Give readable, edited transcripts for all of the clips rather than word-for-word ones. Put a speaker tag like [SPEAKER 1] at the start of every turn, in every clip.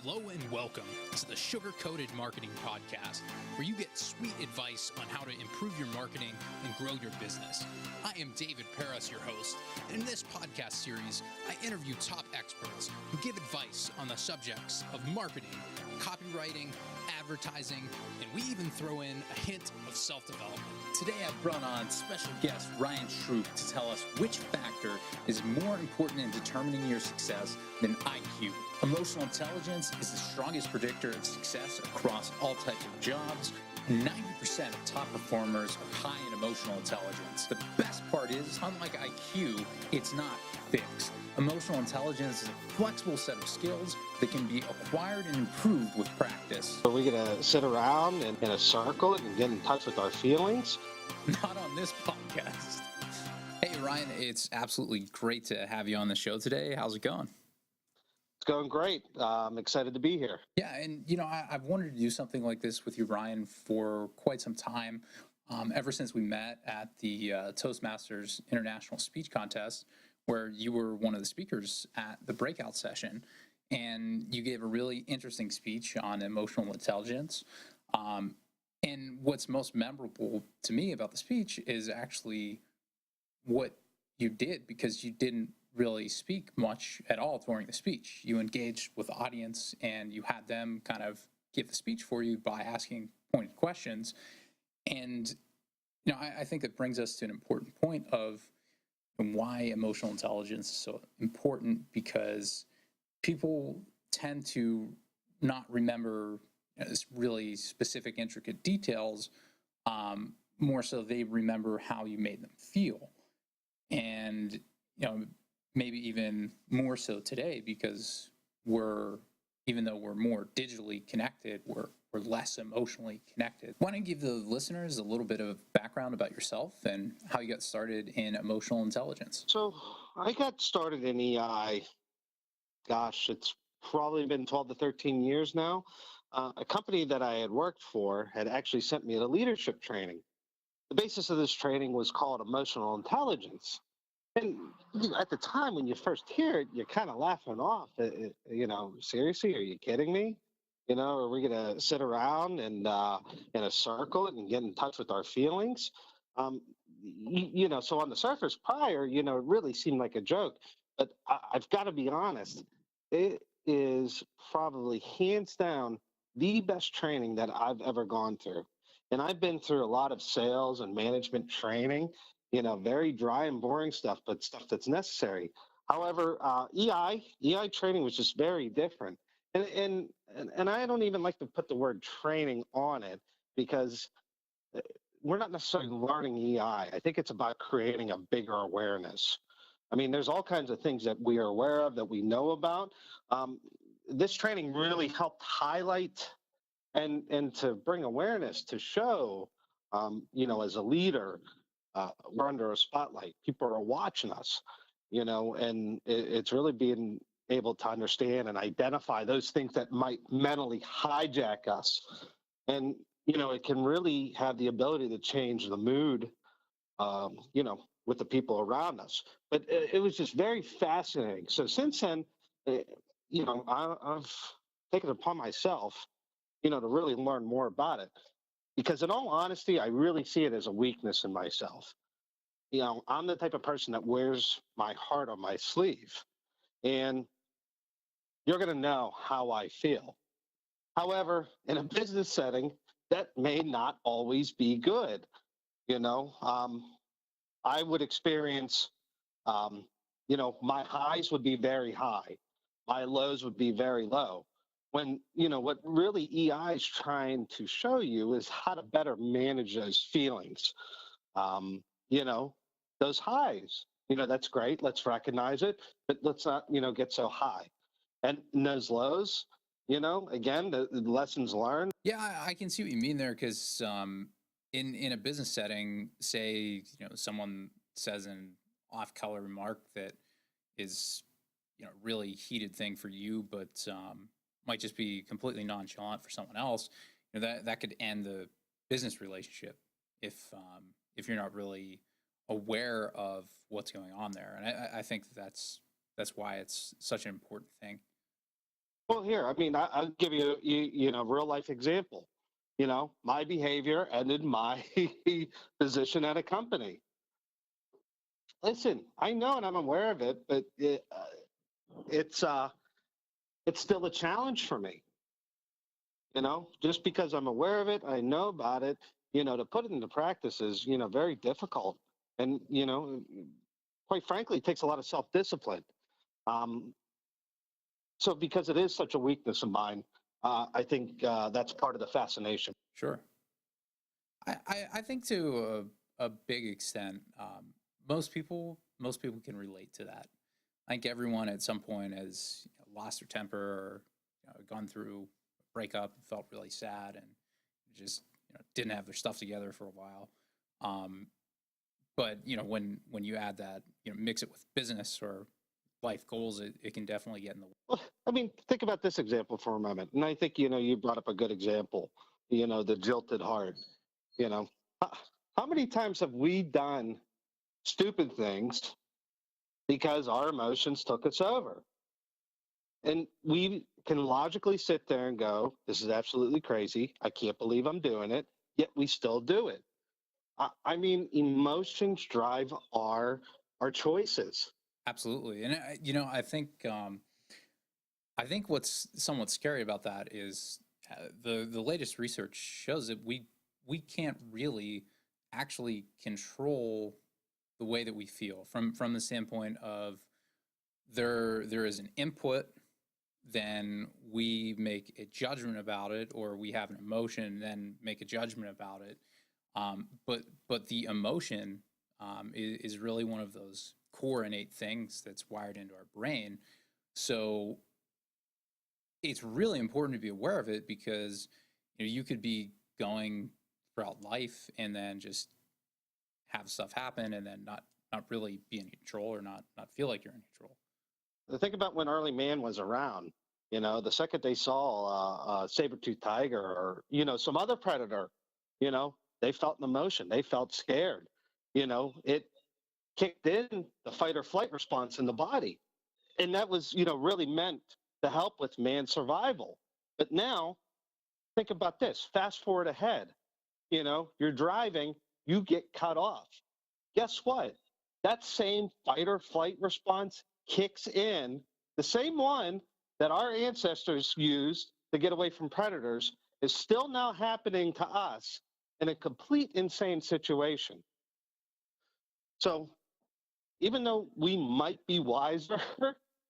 [SPEAKER 1] Hello and welcome to the Sugar Coated Marketing Podcast, where you get sweet advice on how to improve your marketing and grow your business. I am David Paris, your host, and in this podcast series, I interview top experts who give advice on the subjects of marketing, copywriting, advertising, and we even throw in a hint of self-development. Today I've brought on special guest Ryan Stroup to tell us which factor is more important in determining your success than IQ. Emotional intelligence is the strongest predictor of success across all types of jobs. 90% of top performers are high in emotional intelligence. The best part is, unlike IQ, it's not fixed. Emotional intelligence is a flexible set of skills that can be acquired and improved with practice.
[SPEAKER 2] Are we going to sit around in a circle and get in touch with our feelings?
[SPEAKER 1] Not on this podcast. Hey, Ryan, it's absolutely great to have you on the show today. How's it going?
[SPEAKER 2] It's going great. I'm excited to be here.
[SPEAKER 1] Yeah, and I've wanted to do something like this with you, Ryan, for quite some time. Ever since we met at the Toastmasters International Speech Contest, where you were one of the speakers at the breakout session, and you gave a really interesting speech on emotional intelligence. And what's most memorable to me about the speech is actually what you did, because you didn't really speak much at all during the speech. You engaged with the audience and you had them kind of give the speech for you by asking pointed questions. And, I think that brings us to an important point of why emotional intelligence is so important, because people tend to not remember this really specific, intricate details. More so they remember how you made them feel. And, maybe even more so today, because even though we're more digitally connected, we're less emotionally connected. Why don't you give the listeners a little bit of background about yourself and how you got started in emotional intelligence?
[SPEAKER 2] So I got started in EI, gosh, it's probably been 12 to 13 years now. A company that I had worked for had actually sent me a leadership training. The basis of this training was called emotional intelligence. And at the time when you first hear it, you're kind of laughing off. Seriously, are you kidding me? Are we going to sit around and in a circle and get in touch with our feelings? So on the surface prior, it really seemed like a joke. But I've got to be honest, it is probably hands down the best training that I've ever gone through. And I've been through a lot of sales and management training, very dry and boring stuff, but stuff that's necessary. However, EI training was just very different. And I don't even like to put the word training on it, because we're not necessarily learning EI. I think it's about creating a bigger awareness. I mean, there's all kinds of things that we are aware of, that we know about. This training really helped highlight and to bring awareness to show, as a leader, we're under a spotlight. People are watching us, and it's really being able to understand and identify those things that might mentally hijack us. And, it can really have the ability to change the mood, with the people around us. But it was just very fascinating. So since then, I've taken it upon myself, to really learn more about it. Because in all honesty, I really see it as a weakness in myself. I'm the type of person that wears my heart on my sleeve. And you're going to know how I feel. However, in a business setting, that may not always be good. I would experience, my highs would be very high. My lows would be very low. When, what really EI is trying to show you is how to better manage those feelings. Those highs, that's great. Let's recognize it, but let's not, get so high. And those lows, again, the lessons learned.
[SPEAKER 1] Yeah, I can see what you mean there, because in a business setting, say, someone says an off-color remark that is, really heated thing for you, but might just be completely nonchalant for someone else. That could end the business relationship if you're not really aware of what's going on there. And I think that's why it's such an important thing.
[SPEAKER 2] Well, here, I mean, I'll give you, real life example. My behavior ended my position at a company. Listen, I know and I'm aware of it, but it's it's still a challenge for me. Just because I'm aware of it, I know about it. To put it into practice is very difficult, and quite frankly, it takes a lot of self discipline. Um, so because it is such a weakness of mine, I think that's part of the fascination.
[SPEAKER 1] Sure. I think to a big extent, most people can relate to that. I think everyone at some point has lost their temper or gone through a breakup, felt really sad, and just didn't have their stuff together for a while. Um, but when you add that, mix it with business or life goals, it can definitely get in the way.
[SPEAKER 2] Well, I mean, think about this example for a moment, and I think you brought up a good example. The jilted heart. You know, how, how many times have we done stupid things because our emotions took us over? And we can logically sit there and go, this is absolutely crazy. I can't believe I'm doing it. Yet we still do it. I mean, emotions drive our choices.
[SPEAKER 1] Absolutely, and I think what's somewhat scary about that is the latest research shows that we can't really actually control the way that we feel from the standpoint of there is an input, then we make a judgment about it, or we have an emotion, then make a judgment about it. But the emotion is really one of those core innate things that's wired into our brain. So it's really important to be aware of it because you could be going throughout life and then just have stuff happen and then not really be in control or not feel like you're in control.
[SPEAKER 2] Think about when early man was around. The second they saw a saber-toothed tiger or some other predator, they felt an emotion. They felt scared. It kicked in the fight or flight response in the body, and that was really meant to help with man's survival. But now think about this. Fast forward ahead. You're driving, you get cut off. Guess what? That same fight or flight response kicks in, the same one that our ancestors used to get away from predators is still now happening to us in a complete insane situation. So even though we might be wiser,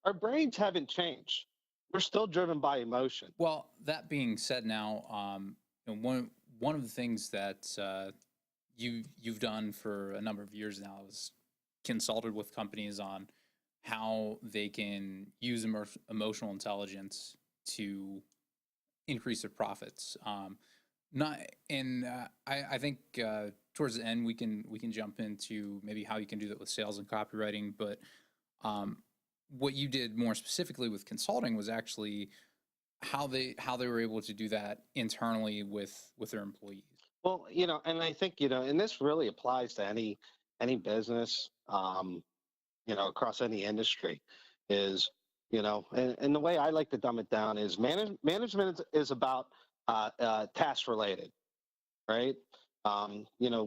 [SPEAKER 2] our brains haven't changed. We're still driven by emotion.
[SPEAKER 1] Well, that being said, now one of the things that you've done for a number of years now is consulted with companies on how they can use emotional intelligence to increase their profits. Not and I think towards the end we can jump into maybe how you can do that with sales and copywriting. But um, what you did more specifically with consulting was actually how they were able to do that internally with their employees.
[SPEAKER 2] Well, and I think, and this really applies to any business, across any industry is, and the way I like to dumb it down is management is about task related, right?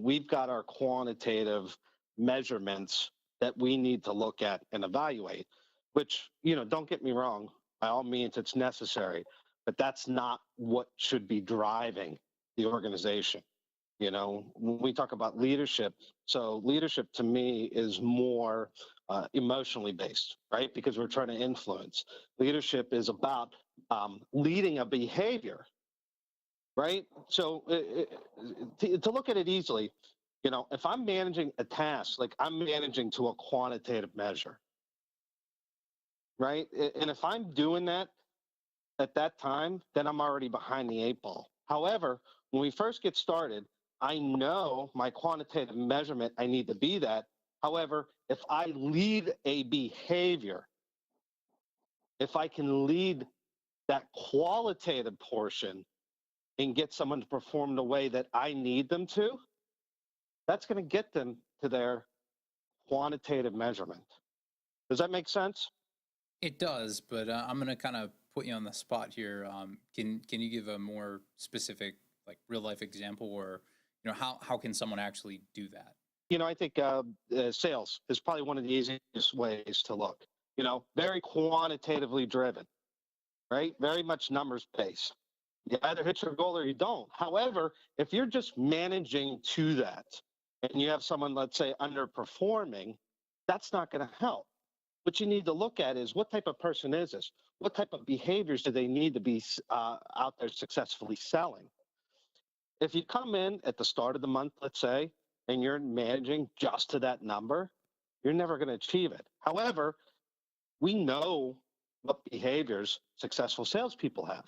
[SPEAKER 2] We've got our quantitative measurements that we need to look at and evaluate, which, don't get me wrong, by all means, it's necessary, but that's not what should be driving the organization. When we talk about leadership, so leadership to me is more emotionally based, right? Because we're trying to influence. Leadership is about leading a behavior, right? So to look at it easily, if I'm managing a task, like I'm managing to a quantitative measure, right? And if I'm doing that at that time, then I'm already behind the eight ball. However, when we first get started, I know my quantitative measurement, I need to be that. However, if I lead a behavior, if I can lead that qualitative portion and get someone to perform the way that I need them to, that's going to get them to their quantitative measurement. Does that make sense?
[SPEAKER 1] It does, but I'm going to kind of put you on the spot here. Can you give a more specific, like real life example, or how can someone actually do that?
[SPEAKER 2] I think sales is probably one of the easiest ways to look. Very quantitatively driven, right? Very much numbers based. You either hit your goal or you don't. However, if you're just managing to that and you have someone, let's say, underperforming, that's not going to help. What you need to look at is what type of person is this? What type of behaviors do they need to be out there successfully selling? If you come in at the start of the month, let's say, and you're managing just to that number, you're never going to achieve it. However, we know what behaviors successful salespeople have.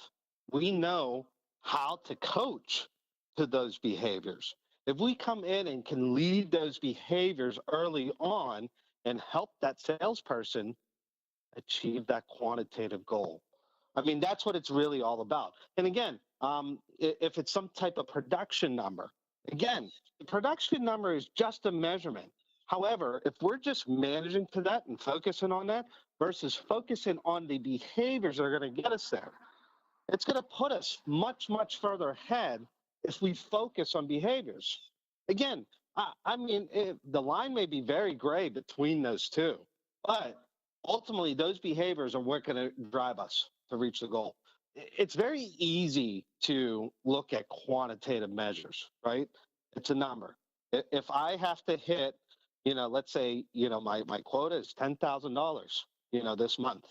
[SPEAKER 2] We know how to coach to those behaviors. If we come in and can lead those behaviors early on and help that salesperson achieve that quantitative goal. I mean, that's what it's really all about. And again, if it's some type of production number, again, the production number is just a measurement. However, if we're just managing to that and focusing on that versus focusing on the behaviors that are going to get us there, it's going to put us much, much further ahead if we focus on behaviors. Again, I mean, the line may be very gray between those two, but ultimately those behaviors are what going to drive us to reach the goal. It's very easy to look at quantitative measures, right? It's a number. If I have to hit, let's say, my quota is $10,000, this month.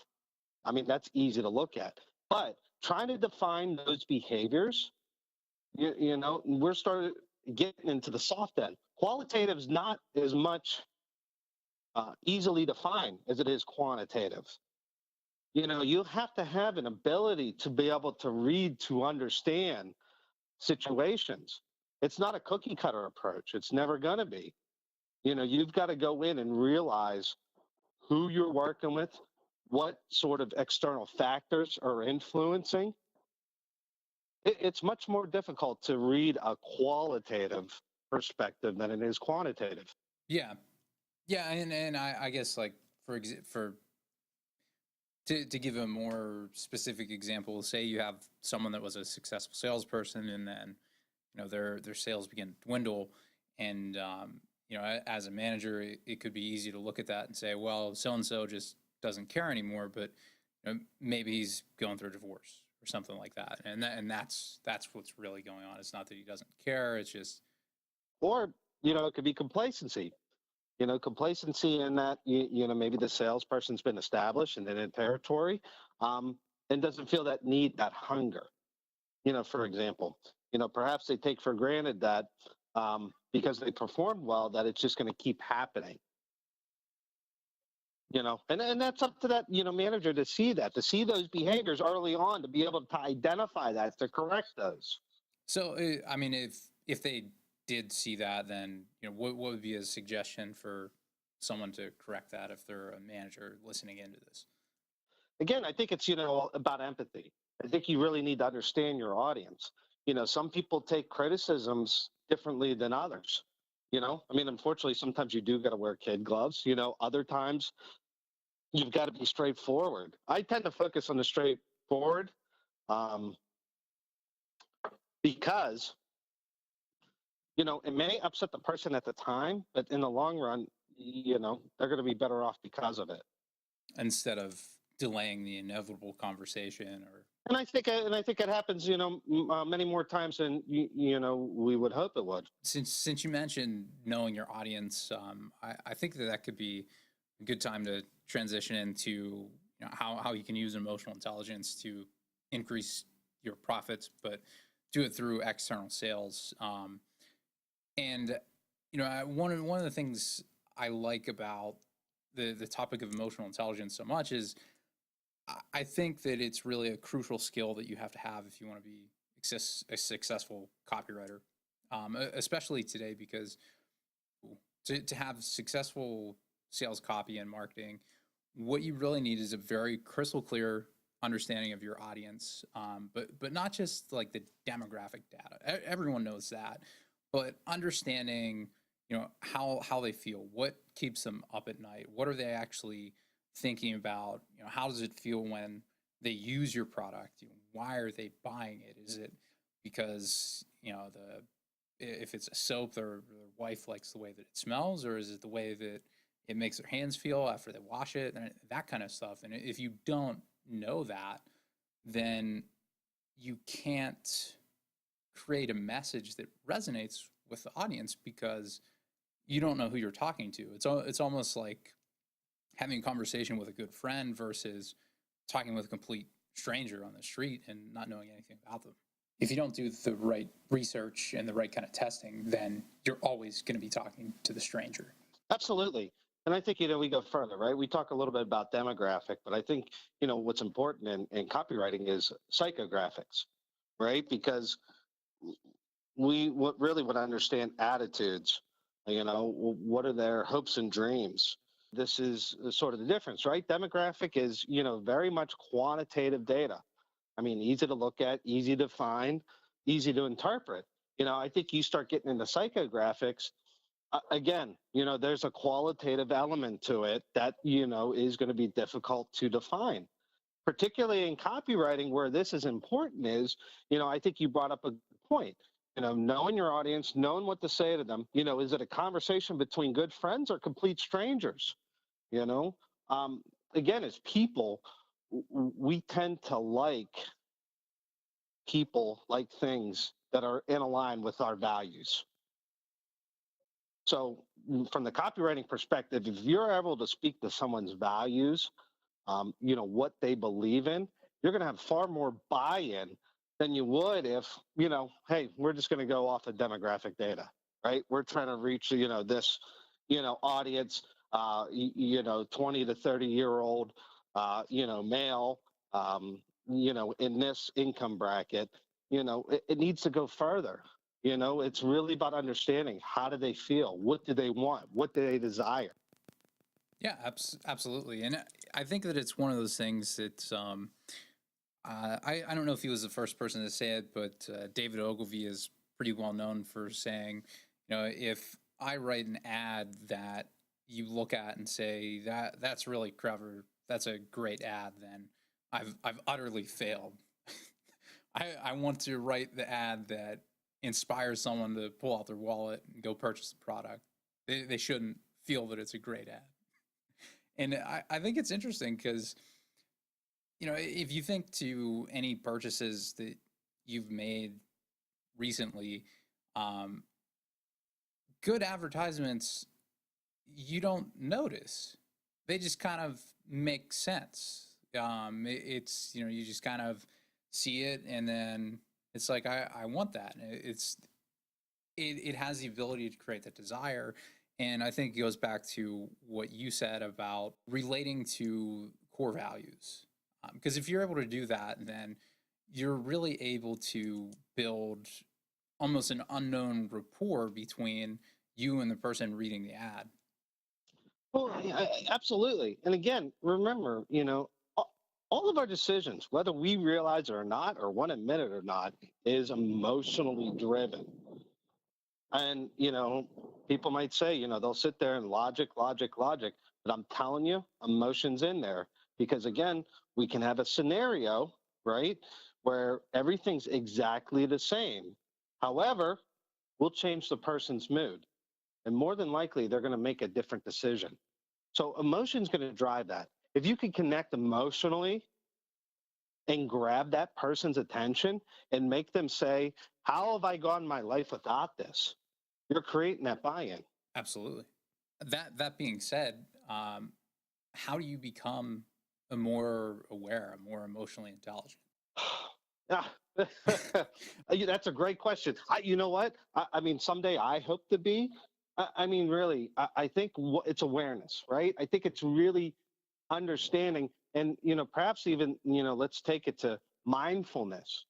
[SPEAKER 2] I mean, that's easy to look at. But trying to define those behaviors, we're starting getting into the soft end. Qualitative is not as much easily defined as it is quantitative. You have to have an ability to be able to read, to understand situations. It's not a cookie cutter approach. It's never going to be. You've got to go in and realize who you're working with, what sort of external factors are influencing. It's much more difficult to read a qualitative perspective than it is quantitative.
[SPEAKER 1] Yeah, yeah, and I guess like to give a more specific example, say you have someone that was a successful salesperson, and then their sales begin to dwindle, and as a manager, it could be easy to look at that and say, well, so and so just doesn't care anymore, but maybe he's going through a divorce or something like that, and that's what's really going on. It's not that he doesn't care; it's just,
[SPEAKER 2] or it could be complacency. Complacency in that maybe the salesperson's been established and in a territory, and doesn't feel that need, that hunger. For example, perhaps they take for granted that because they performed well, that it's just going to keep happening. And that's up to that manager to see those behaviors early on, to be able to identify that, to correct those.
[SPEAKER 1] So I mean, if they did see that, then what would be a suggestion for someone to correct that if they're a manager listening into this?
[SPEAKER 2] Again, I think it's about empathy. I think you really need to understand your audience. Some people take criticisms differently than others. I mean, unfortunately, sometimes you do got to wear kid gloves. Other times you've got to be straightforward. I tend to focus on the straightforward because it may upset the person at the time, but in the long run, they're going to be better off because of it.
[SPEAKER 1] Instead of delaying the inevitable conversation, or.
[SPEAKER 2] And I think it happens, many more times than we would hope it would.
[SPEAKER 1] Since you mentioned knowing your audience, I think that could be a good time to transition into how you can use emotional intelligence to increase your profits, but do it through external sales. And one of the things I like about the topic of emotional intelligence so much is I think that it's really a crucial skill that you have to have if you want to be a successful copywriter, especially today, because to have successful sales copy and marketing, what you really need is a very crystal clear understanding of your audience, but not just like the demographic data. Everyone knows that, but understanding how they feel, what keeps them up at night, what are they actually thinking about, how does it feel when they use your product? Why are they buying it? Is it because, if it's a soap, their wife likes the way that it smells, or is it the way that it makes their hands feel after they wash it, and that kind of stuff? And if you don't know that, then you can't create a message that resonates with the audience because you don't know who you're talking to. It's almost like having a conversation with a good friend versus talking with a complete stranger on the street and not knowing anything about them. If you don't do the right research and the right kind of testing, then you're always going to be talking to the stranger.
[SPEAKER 2] Absolutely. And I think, we go further, right? We talk a little bit about demographic, but I think, what's important in copywriting is psychographics, right? Because we really would understand attitudes, what are their hopes and dreams? This is sort of the difference, right? Demographic is, very much quantitative data. I mean, easy to look at, easy to find, easy to interpret. I think you start getting into psychographics, again, there's a qualitative element to it that, is going to be difficult to define, particularly in copywriting where this is important is, I think you brought up a point, knowing your audience, knowing what to say to them, is it a conversation between good friends or complete strangers? You know, um, again, as people, we tend to like people, like things that are in line with our values. So, from the copywriting perspective, if you're able to speak to someone's values, what they believe in, you're going to have far more buy-in than you would if, hey, we're just going to go off of demographic data, right? We're trying to reach, this, audience, 20 to 30-year-old, male, in this income bracket. It needs to go further. It's really about understanding how do they feel, what do they want, what do they desire.
[SPEAKER 1] Yeah, absolutely. And I think that it's one of those things that I don't know if he was the first person to say it, but David Ogilvy is pretty well known for saying, if I write an ad that you look at and say that's really clever, that's a great ad, then I've utterly failed. I want to write the ad that inspires someone to pull out their wallet and go purchase the product. They shouldn't feel that it's a great ad. And I think it's interesting because, if you think to any purchases that you've made recently, good advertisements, you don't notice. They just kind of make sense. It's, you just kind of see it and then it's like, I want that. It has the ability to create that desire. And I think it goes back to what you said about relating to core values. Because if you're able to do that, then you're really able to build almost an unknown rapport between you and the person reading the ad.
[SPEAKER 2] Well, absolutely. And again, remember, all of our decisions, whether we realize it or not, or want to admit it or not, is emotionally driven. And, people might say, they'll sit there and logic, but I'm telling you, emotion's in there. Because again, we can have a scenario, right, where everything's exactly the same. However, we'll change the person's mood. And more than likely, they're going to make a different decision. So emotion's going to drive that. If you can connect emotionally and grab that person's attention and make them say, how have I gone my life without this? You're creating that buy-in.
[SPEAKER 1] Absolutely. That being said, how do you become a more aware, a more emotionally intelligent?
[SPEAKER 2] Yeah, that's a great question. You know what? I mean, someday I hope to be. I mean, really, I think it's awareness, right? I think it's really understanding, and perhaps even let's take it to mindfulness,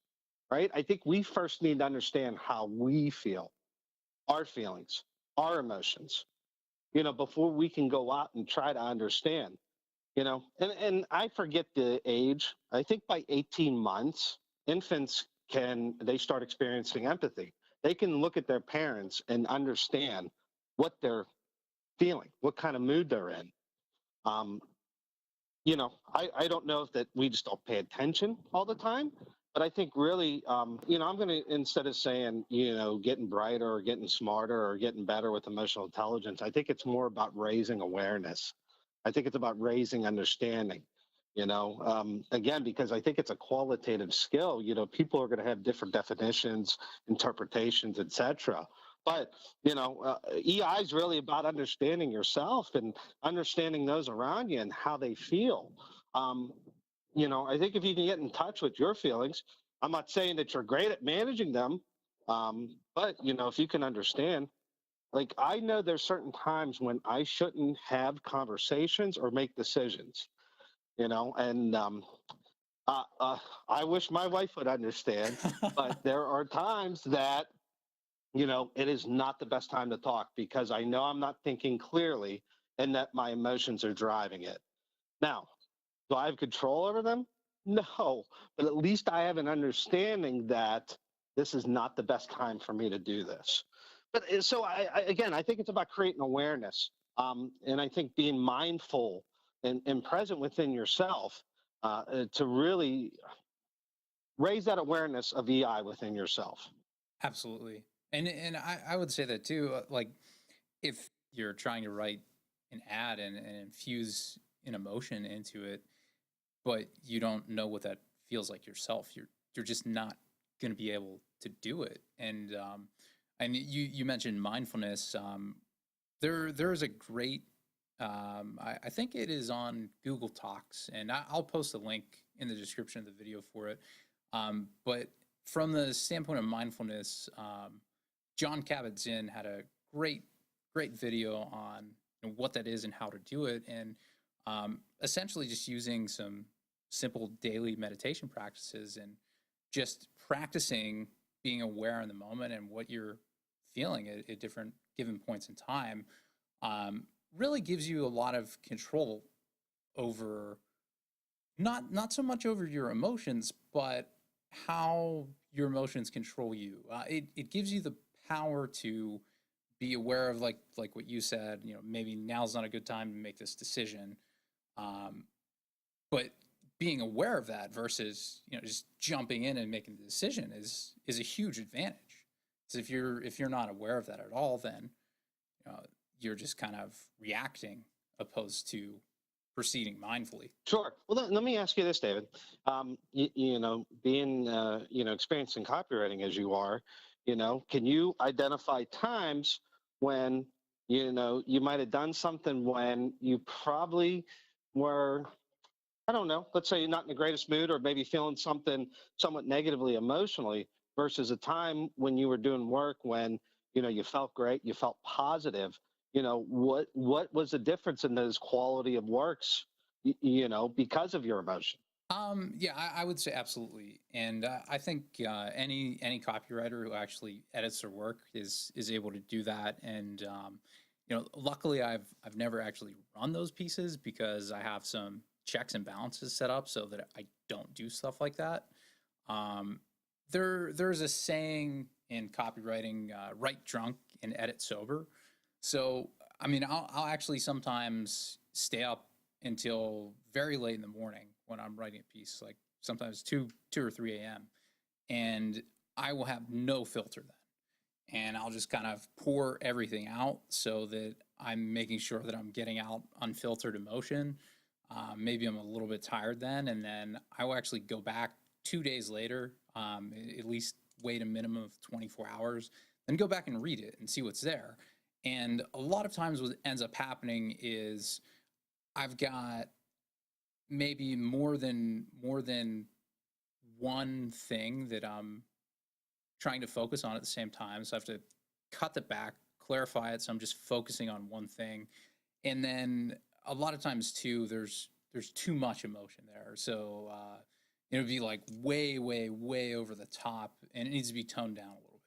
[SPEAKER 2] right? I think we first need to understand how we feel, our feelings, our emotions, before we can go out and try to understand. And I forget the age. I think by 18 months, infants they start experiencing empathy. They can look at their parents and understand what they're feeling, what kind of mood they're in. Um, I don't know if that we just don't pay attention all the time, but I think really, I'm going to, instead of saying, getting brighter or getting smarter or getting better with emotional intelligence, I think it's more about raising awareness. I think it's about raising understanding. Again, because I think it's a qualitative skill. People are going to have different definitions, interpretations, etc. But EI is really about understanding yourself and understanding those around you and how they feel. Um, I think if you can get in touch with your feelings, I'm not saying that you're great at managing them, but if you can understand, like I know there's certain times when I shouldn't have conversations or make decisions, and uh, uh, I wish my wife would understand, but there are times that it is not the best time to talk because I know I'm not thinking clearly and that my emotions are driving it. Now, do I have control over them? No, but at least I have an understanding that this is not the best time for me to do this. But so again, I think it's about creating awareness, and I think being mindful and present within yourself to really raise that awareness of EI within yourself.
[SPEAKER 1] Absolutely. And I would say that too. Like if you're trying to write an ad and infuse an emotion into it, but you don't know what that feels like yourself, you're just not going to be able to do it. And you mentioned mindfulness. There's a great I think it is on Google Talks, and I'll post a link in the description of the video for it. But from the standpoint of mindfulness, John Kabat-Zinn had a great video on what that is and how to do it, and essentially just using some simple daily meditation practices and just practicing being aware in the moment and what you're feeling at different given points in time really gives you a lot of control over not so much over your emotions, but how your emotions control you. It gives you the power to be aware of like what you said. Maybe now's not a good time to make this decision, but being aware of that versus just jumping in and making the decision is a huge advantage. So if you're not aware of that at all, then you're just kind of reacting opposed to proceeding mindfully.
[SPEAKER 2] Sure. Well, let me ask you this, David. Being experienced in copywriting as you are, can you identify times when you might have done something when you probably were, I don't know, let's say you're not in the greatest mood or maybe feeling something somewhat negatively emotionally versus a time when you were doing work when, you felt great, you felt positive. What was the difference in those quality of works, because of your emotion?
[SPEAKER 1] Yeah, I would say absolutely, and I think any copywriter who actually edits their work is able to do that. And luckily, I've never actually run those pieces because I have some checks and balances set up so that I don't do stuff like that. Um, there's a saying in copywriting: write drunk and edit sober. So I mean, I'll actually sometimes stay up until very late in the morning when I'm writing a piece, like sometimes 2 or 3 a.m. And I will have no filter then. And I'll just kind of pour everything out so that I'm making sure that I'm getting out unfiltered emotion. Maybe I'm a little bit tired then, and then I will actually go back 2 days later, at least wait a minimum of 24 hours, then go back and read it and see what's there. And a lot of times what ends up happening is I've got maybe more than one thing that I'm trying to focus on at the same time. So I have to cut that back, clarify it. So I'm just focusing on one thing. And then a lot of times too, there's too much emotion there. So it would be like way over the top, and it needs to be toned down a little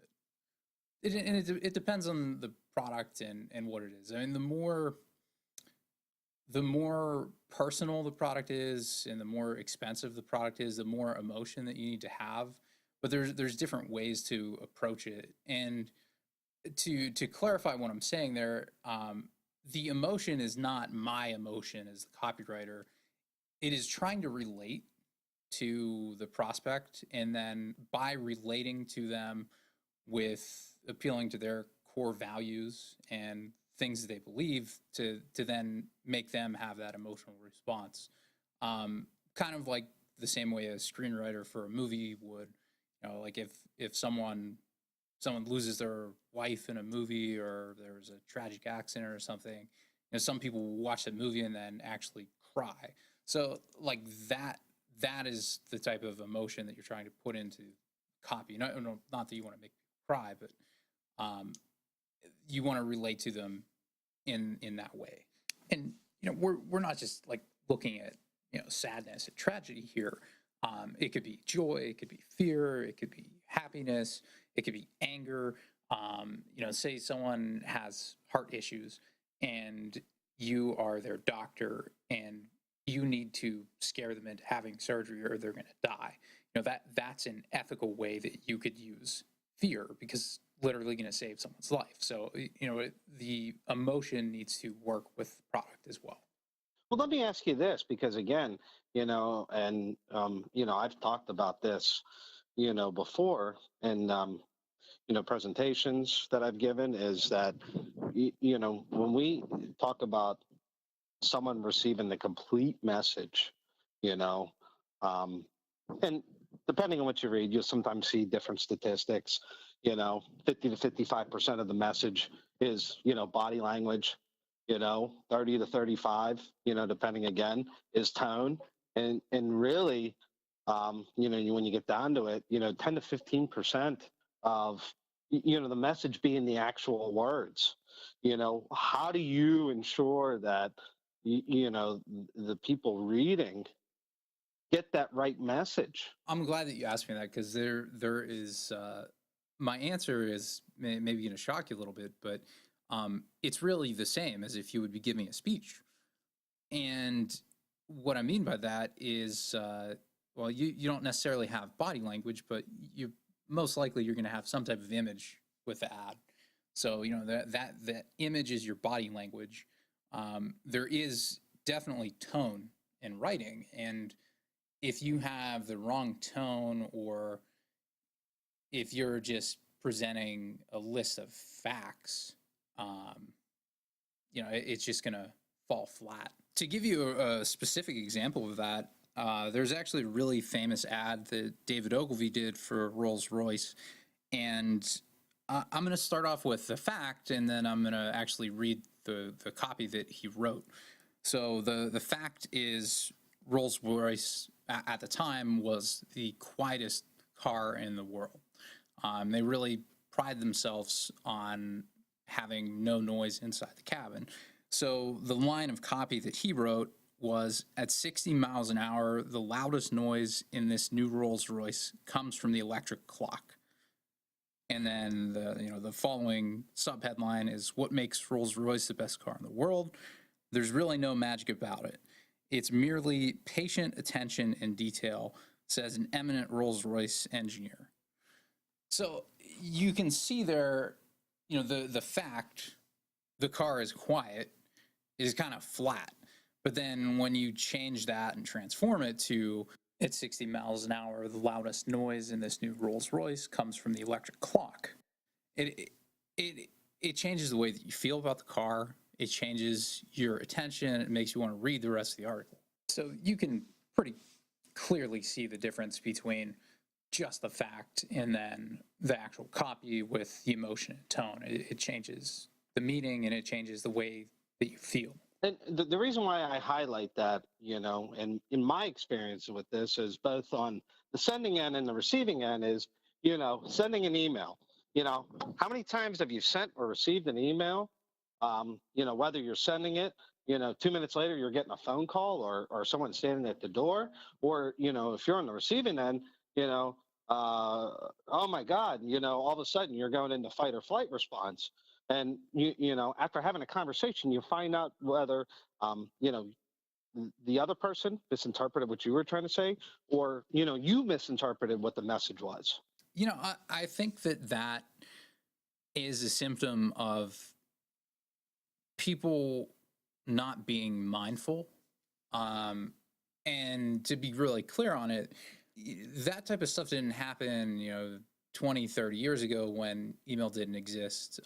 [SPEAKER 1] bit. It depends on the product and what it is. I mean, the more personal the product is and the more expensive the product is, the more emotion that you need to have. But there's different ways to approach it. And to clarify what I'm saying there, the emotion is not my emotion as the copywriter. it is trying to relate to the prospect, and then by relating to them with appealing to their core values and things that they believe, to then make them have that emotional response. Kind of like the same way a screenwriter for a movie would, like if someone loses their wife in a movie, or there's a tragic accident or something, some people will watch the movie and then actually cry. So like that is the type of emotion that you're trying to put into copy. Not that you want to make people cry, but you want to relate to them in that way. And we're not just like looking at sadness and tragedy here. It could be joy, it could be fear, it could be happiness, it could be anger. Say someone has heart issues and you are their doctor, and you need to scare them into having surgery or they're going to die. That's an ethical way that you could use fear, because literally going to save someone's life. So the emotion needs to work with the product as well.
[SPEAKER 2] Well, let me ask you this, because again, I've talked about this, before, and presentations that I've given, is that when we talk about someone receiving the complete message, you know, um, and depending on what you read, you'll sometimes see different statistics. 50 to 55% of the message is, body language. 30 to 35, depending again, is tone, and really, when you get down to it, 10 to 15% of the message being the actual words. How do you ensure that the people reading get that right message?
[SPEAKER 1] I'm glad that you asked me that, because there is my answer is maybe going to shock you a little bit, but it's really the same as if you would be giving a speech. And what I mean by that is, well, you don't necessarily have body language, but you most likely you're going to have some type of image with the ad. So that image is your body language. There is definitely tone in writing, and if you have the wrong tone, or if you're just presenting a list of facts, it's just going to fall flat. To give you a specific example of that, there's actually a really famous ad that David Ogilvy did for Rolls-Royce, and I'm going to start off with the fact, and then I'm going to actually read the copy that he wrote. So the fact is, Rolls-Royce at the time was the quietest car in the world. They really pride themselves on having no noise inside the cabin. So the line of copy that he wrote was, at 60 miles an hour, the loudest noise in this new Rolls-Royce comes from the electric clock. And then the following subheadline is, what makes Rolls-Royce the best car in the world? There's really no magic about it. It's merely patient attention and detail, says an eminent Rolls-Royce engineer. So you can see there, the fact, the car is quiet, is kind of flat. But then when you change that and transform it to, at 60 miles an hour, the loudest noise in this new Rolls-Royce comes from the electric clock, it changes the way that you feel about the car. It changes your attention. It makes you want to read the rest of the article. So you can pretty clearly see the difference between just the fact and then the actual copy with the emotion and tone. It changes the meaning, and it changes the way that you feel.
[SPEAKER 2] And the reason why I highlight that, and in my experience with this, is both on the sending end and the receiving end, is, sending an email. How many times have you sent or received an email? Whether you're sending it, 2 minutes later, you're getting a phone call, or someone standing at the door, or, if you're on the receiving end, oh my God, all of a sudden you're going into fight or flight response. And, after having a conversation, you find out whether, the other person misinterpreted what you were trying to say, or, you misinterpreted what the message was.
[SPEAKER 1] I think that is a symptom of people not being mindful. And to be really clear on it, that type of stuff didn't happen, 20, 30 years ago when email didn't exist.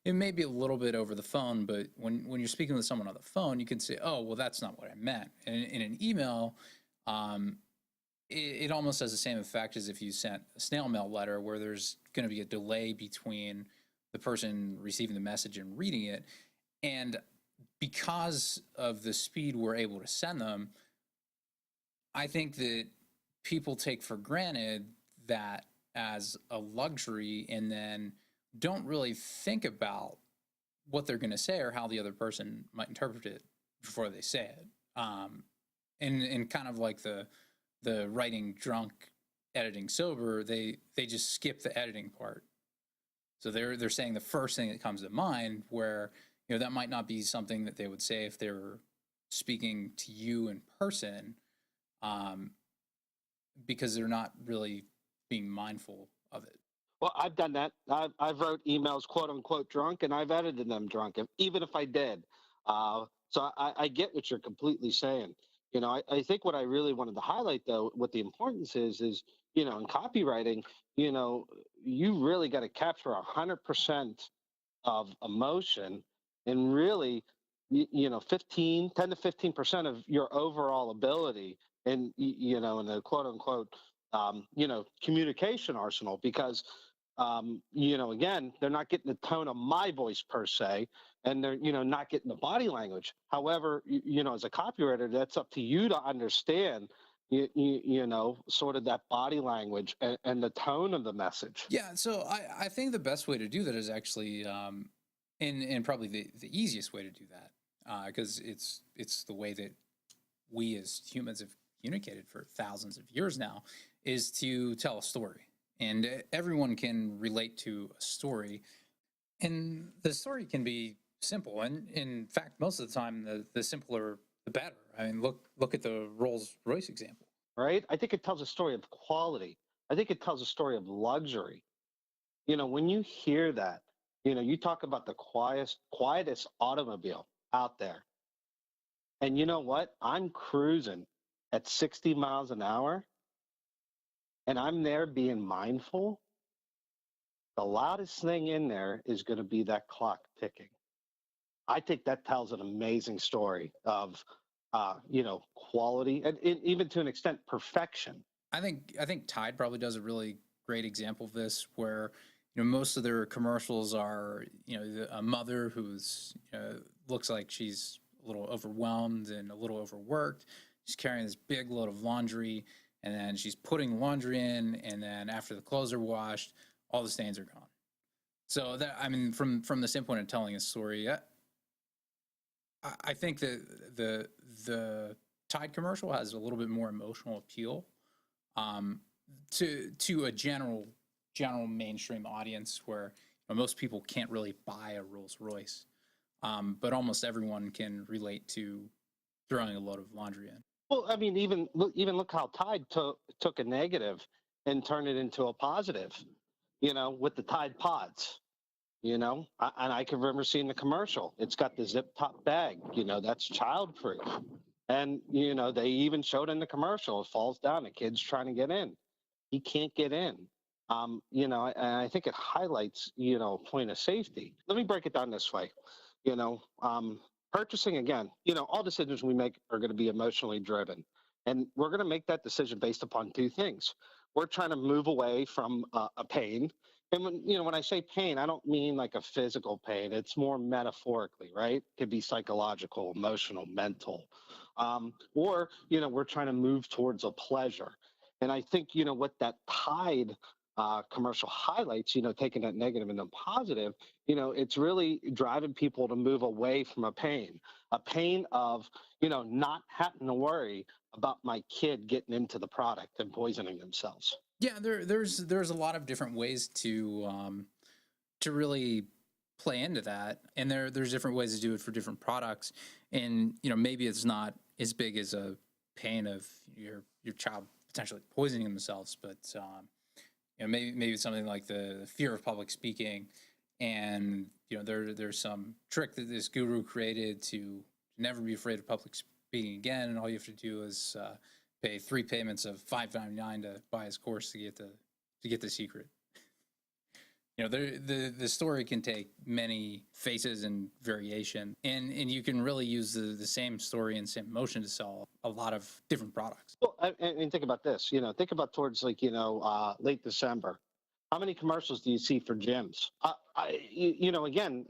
[SPEAKER 1] It may be a little bit over the phone, but when you're speaking with someone on the phone, you can say, oh, well, that's not what I meant. And in an email, it almost has the same effect as if you sent a snail mail letter, where there's going to be a delay between the person receiving the message and reading it. And because of the speed we're able to send them, I think that people take for granted that as a luxury, and then don't really think about what they're going to say or how the other person might interpret it before they say it. And kind of like the writing drunk, editing sober, they just skip the editing part. So they're saying the first thing that comes to mind, where that might not be something that they would say if they were speaking to you in person, because they're not really being mindful of it.
[SPEAKER 2] Well, I've done that. I've wrote emails, quote unquote, drunk, and I've edited them drunk, even if I did. So I get what you're completely saying. I think what I really wanted to highlight, though, what the importance is, in copywriting, you really got to capture 100% of emotion, and really, 10 to 15% of your overall ability, and in the quote unquote, communication arsenal, because again, they're not getting the tone of my voice per se, and they're, not getting the body language. However, as a copywriter, that's up to you to understand, sort of that body language and the tone of the message.
[SPEAKER 1] Yeah, so I think the best way to do that is actually, and probably the easiest way to do that, because it's the way that we as humans have communicated for thousands of years now, is to tell a story. And everyone can relate to a story. And the story can be simple. And in fact, most of the time, the simpler, the better. I mean, look at the Rolls-Royce example.
[SPEAKER 2] Right? I think it tells a story of quality. I think it tells a story of luxury. When you hear that, you talk about the quietest automobile out there. And you know what? I'm cruising at 60 miles an hour, and I'm there being mindful. The loudest thing in there is going to be that clock ticking. I think that tells an amazing story of, quality, and even to an extent, perfection.
[SPEAKER 1] I think Tide probably does a really great example of this, where most of their commercials are a mother who's looks like she's a little overwhelmed and a little overworked. She's carrying this big load of laundry, and then she's putting laundry in, and then after the clothes are washed, all the stains are gone. So that, I mean, from the standpoint of telling a story, I think that the Tide commercial has a little bit more emotional appeal, to a general mainstream audience, where most people can't really buy a Rolls Royce, but almost everyone can relate to throwing a load of laundry in.
[SPEAKER 2] Well, I mean, even look how Tide took a negative and turned it into a positive. With the Tide Pods. And I can remember seeing the commercial. It's got the zip top bag. That's childproof. And they even showed in the commercial, it falls down, a kid's trying to get in, he can't get in. And I think it highlights a point of safety. Let me break it down this way. Purchasing, again, all decisions we make are going to be emotionally driven, and we're going to make that decision based upon two things. We're trying to move away from a pain. And when I say pain, I don't mean like a physical pain. It's more metaphorically, right? It could be psychological, emotional, mental. Or we're trying to move towards a pleasure. And I think, what that Tide commercial highlights, taking that negative into positive, it's really driving people to move away from a pain of, not having to worry about my kid getting into the product and poisoning themselves.
[SPEAKER 1] Yeah, there's a lot of different ways to really play into that, and there's different ways to do it for different products. And maybe it's not as big as a pain of your child potentially poisoning themselves, but maybe it's something like the fear of public speaking, and there's some trick that this guru created to never be afraid of public speaking again, and all you have to do is pay 3 payments of $5.99 to buy his course to get the secret. You know, the story can take many faces and variation, and you can really use the same story and same emotion to sell a lot of different products.
[SPEAKER 2] Well, and think about this. Think about towards late December. How many commercials do you see for gyms? Again,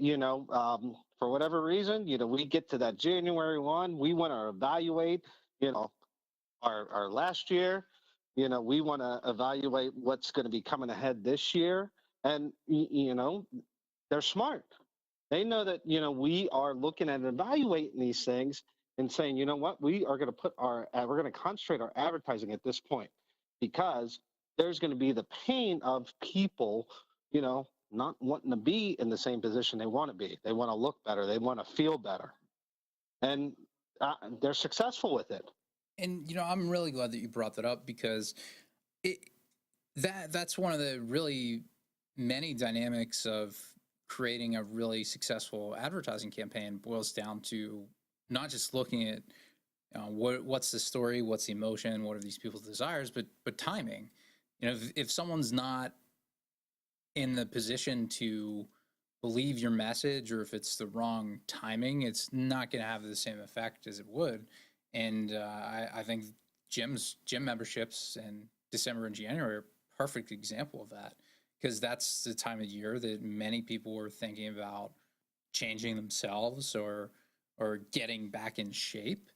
[SPEAKER 2] for whatever reason, we get to that January 1, we want to evaluate, you know, our last year. We want to evaluate what's going to be coming ahead this year. And, they're smart. They know that, we are looking at evaluating these things and saying, you know what, we are going to we're going to concentrate our advertising at this point, because there's going to be the pain of people, not wanting to be in the same position they want to be. They want to look better. They want to feel better. And they're successful with it.
[SPEAKER 1] And, I'm really glad that you brought that up, because that's one of the really many dynamics of creating a really successful advertising campaign boils down to not just looking at what's the story, what's the emotion, what are these people's desires, but timing. If someone's not in the position to believe your message, or if it's the wrong timing, it's not going to have the same effect as it would. And I think gym memberships in December and January are a perfect example of that, because that's the time of year that many people are thinking about changing themselves or getting back in shape.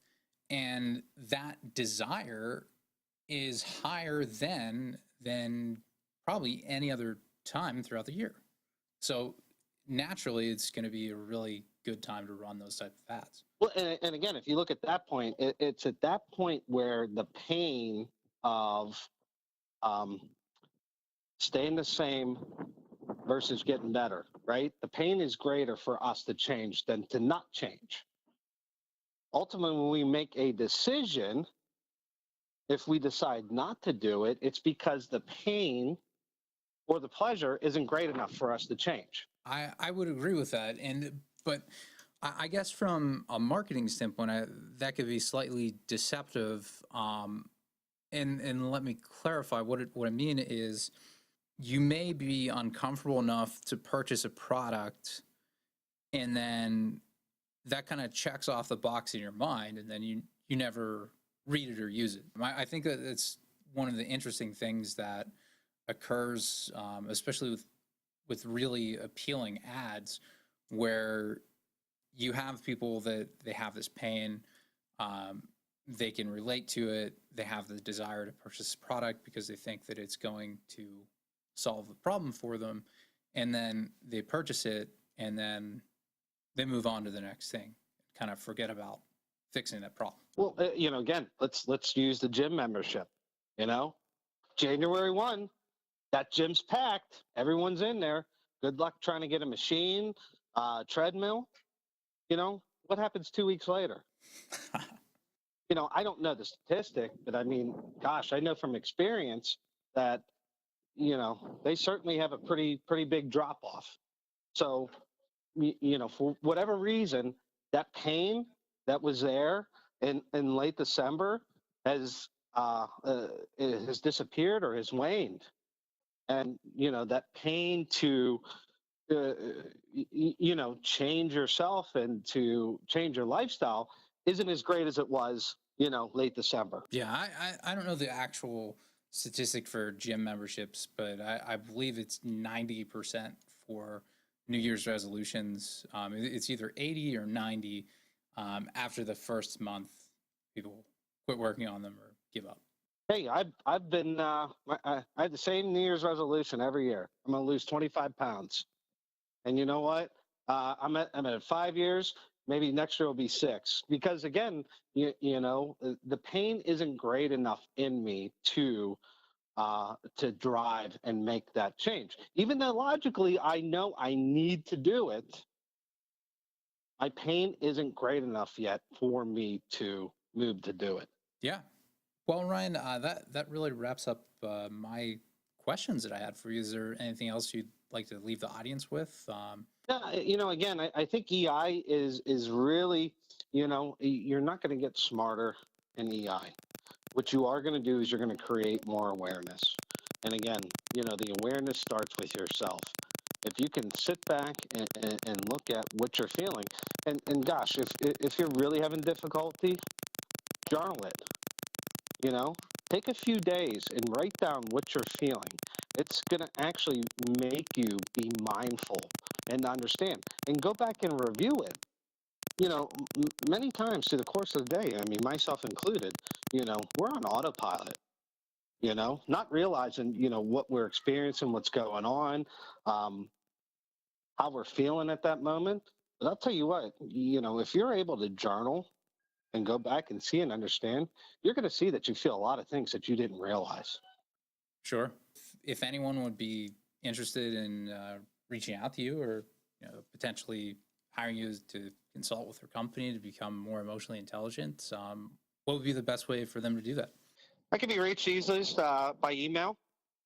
[SPEAKER 1] And that desire is higher than probably any other time throughout the year. So naturally, it's going to be a really good time to run those type of ads.
[SPEAKER 2] Well, and again, if you look at that point, it's at that point where the pain of staying the same versus getting better, right? The pain is greater for us to change than to not change. Ultimately, when we make a decision, if we decide not to do it, it's because the pain or the pleasure isn't great enough for us to change.
[SPEAKER 1] I would agree with that. But I guess from a marketing standpoint, that could be slightly deceptive. And let me clarify what I mean is, you may be uncomfortable enough to purchase a product, and then that kind of checks off the box in your mind, and then you never read it or use it. I think that it's one of the interesting things that occurs, especially with really appealing ads, where you have people that they have this pain, they can relate to it, they have the desire to purchase a product because they think that it's going to solve the problem for them, and then they purchase it, and then they move on to the next thing, kind of forget about fixing that problem.
[SPEAKER 2] Well, again, let's use the gym membership. January 1, that gym's packed, everyone's in there. Good luck trying to get a machine, treadmill. What happens 2 weeks later? I don't know the statistic, but I mean, gosh, I know from experience that they certainly have a pretty big drop off. So, for whatever reason, that pain that was there in late December has disappeared or has waned. And, that pain to, change yourself and to change your lifestyle isn't as great as it was, late December.
[SPEAKER 1] Yeah, I don't know the actual statistic for gym memberships, but I believe it's 90% for New Year's resolutions. It's either 80 or 90. After the first month, people quit working on them or give up.
[SPEAKER 2] Hey, I've been I have the same New Year's resolution every year. I'm going to lose 25 pounds, and you know what? I'm at 5 years. Maybe next year will be 6, because again, the pain isn't great enough in me to drive and make that change. Even though logically I know I need to do it, my pain isn't great enough yet for me to move to do it.
[SPEAKER 1] Yeah. Well, Ryan, that really wraps up my questions that I had for you. Is there anything else you'd like to leave the audience with?
[SPEAKER 2] Yeah, again, I think EI is really, you're not going to get smarter in EI. What you are going to do is you're going to create more awareness. And again, the awareness starts with yourself. If you can sit back and look at what you're feeling, and gosh, if you're really having difficulty, journal it. Take a few days and write down what you're feeling. It's going to actually make you be mindful and understand, and go back and review it. Many times through the course of the day, I mean, myself included, we're on autopilot, not realizing, what we're experiencing, what's going on, how we're feeling at that moment. But I'll tell you what, if you're able to journal and go back and see and understand, you're going to see that you feel a lot of things that you didn't realize.
[SPEAKER 1] Sure. If anyone would be interested in reaching out to you, or potentially hiring you to consult with their company to become more emotionally intelligent, what would be the best way for them to do that?
[SPEAKER 2] I can be reached easily by email.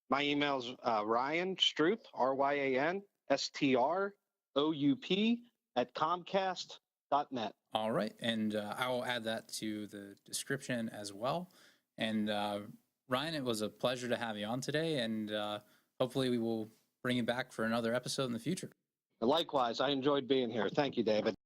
[SPEAKER 2] My email is Ryan Stroup, RyanStroup at Comcast.net.
[SPEAKER 1] All right. And I will add that to the description as well. And Ryan, it was a pleasure to have you on today. And hopefully we will bring you back for another episode in the future.
[SPEAKER 2] Likewise, I enjoyed being here. Thank you, David.